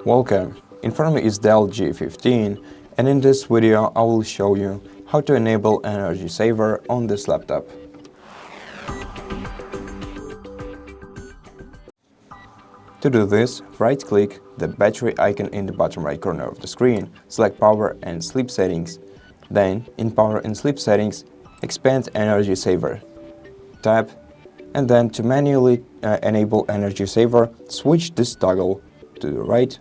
Welcome, in front of me is DELL G15, and in this video I will show you how to enable energy saver on this laptop. To do this, right-click the battery icon in the bottom right corner of the screen, select Power and Sleep Settings. Then, in Power and Sleep Settings, expand Energy Saver. Tap, and then to manually enable Energy Saver, switch this toggle to the right.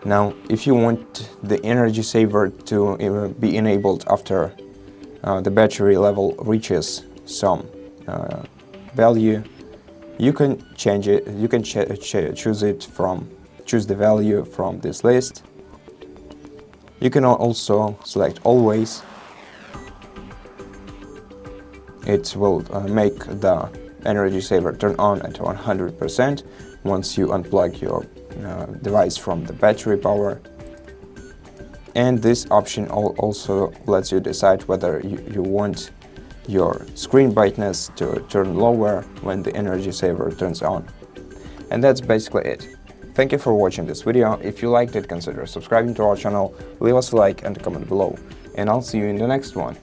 Now, if you want the Energy Saver to be enabled after the battery level reaches some value, you can change it. You can choose the value from this list. You can also select Always. It will make the Energy Saver turn on at 100% once you unplug your device from the battery power. And this option also lets you decide whether you want your screen brightness to turn lower when the Energy Saver turns on. And that's basically it. Thank you for watching this video. If you liked it, consider subscribing to our channel, leave us a like and a comment below. And I'll see you in the next one.